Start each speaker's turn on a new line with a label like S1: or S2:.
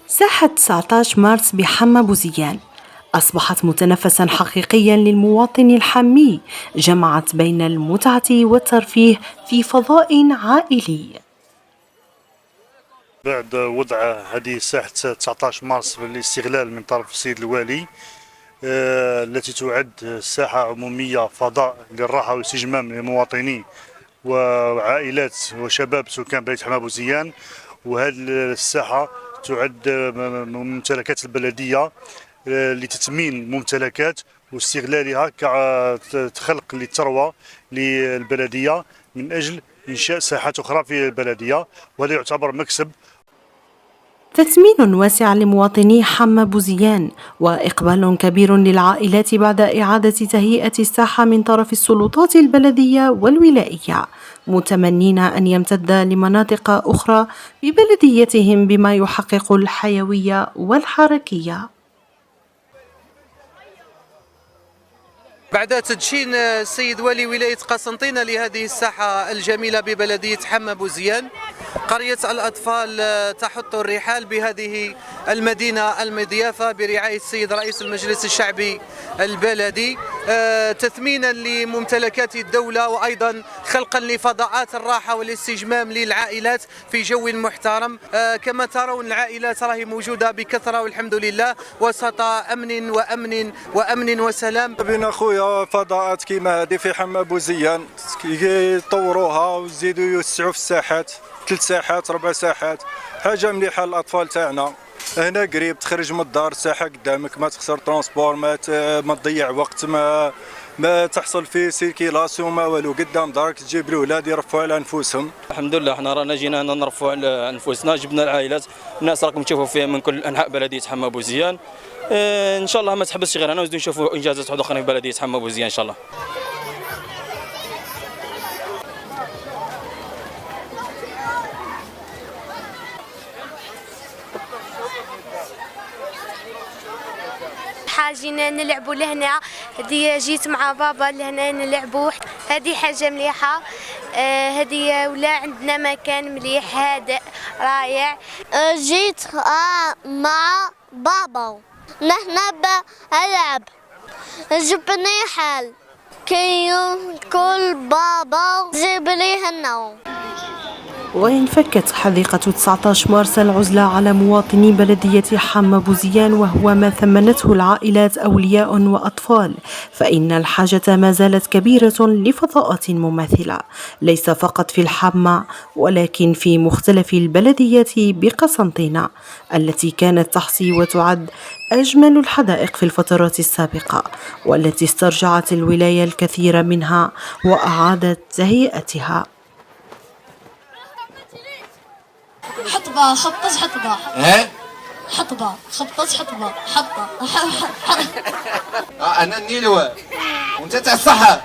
S1: ساحة 19 مارس بحما بوزيان أصبحت متنفسا حقيقيا للمواطن الحامي، جمعت بين المتعة والترفيه في فضاء عائلي.
S2: بعد وضع هذه ساحة 19 مارس للاستغلال من طرف السيد الوالي، التي تعد ساحة عمومية فضاء للراحة والاستجمام للمواطنين وعائلات وشباب سكان بلدية حما بوزيان. وهذه الساحة تعد من ممتلكات البلدية لتثمين الممتلكات واستغلالها كخلق للثروة للبلدية من أجل إنشاء ساحات أخرى في البلدية، وهذا يعتبر مكسب.
S1: تثمين واسع لمواطني حما بوزيان وإقبال كبير للعائلات بعد إعادة تهيئة الساحة من طرف السلطات البلدية والولائية، متمنين أن يمتد لمناطق أخرى ببلديتهم بما يحقق الحيوية والحركية.
S3: بعد تدشين السيد والي ولاية قسنطينة لهذه الساحة الجميلة ببلدية حما بوزيان، قرية الأطفال تحط الرحال بهذه المدينة المضيافة برعاية السيد رئيس المجلس الشعبي البلدي، تثمينا لممتلكات الدولة وأيضا خلقا لفضاءات الراحة والاستجمام للعائلات في جو محترم. كما ترون العائلات راهي موجودة بكثرة والحمد لله، وسط وأمن وسلام.
S4: بين خويا فضاءات كيما هذه في حما بوزيان يطوروها ويزيدوا يوسعوا في الساحات، 3 ساحات 4 ساحات، حاجه مليحه للاطفال تاعنا. هنا قريب تخرج من الدار، الساحه قدامك، ما تخسر ترونسبور، ما تضيع وقت، ما تحصل فيه سيركيلاسيون، ما والو، قدام دارك تجيب الاولاد يرفعوا على انفسهم.
S5: الحمد لله احنا رانا جينا هنا نرفعوا على انفسنا، جبنا العائلات، الناس راكم تشوفوا فيها من كل انحاء بلديه حما بوزيان. ان شاء الله ما تحبسش غير هنا، ونزيدوا نشوفوا انجازات اخرى في بلديه حما بوزيان ان شاء الله.
S6: جينا نلعبوا لهنا، هذه جيت مع بابا لهنا نلعبوا، هذه حاجة مليحة. هذه ولا عندنا مكان مليح هادئ رائع.
S7: جيت مع بابا نحن ألعب، جبني حال كي كل بابا جيب لي النوم.
S1: وإن فكت حديقة 19 مارس العزلة على مواطني بلدية حما بوزيان وهو ما ثمنته العائلات أولياء وأطفال، فإن الحاجة ما زالت كبيرة لفضاءات مماثلة، ليس فقط في الحما ولكن في مختلف البلديات بقسنطينة التي كانت تحصي وتعد أجمل الحدائق في الفترات السابقة، والتي استرجعت الولاية الكثير منها وأعادت تهيئتها.
S8: حطبة خبز حطبة حطبة خبز حطبة حطة
S9: انا النيلوى وانت تاع الصحة.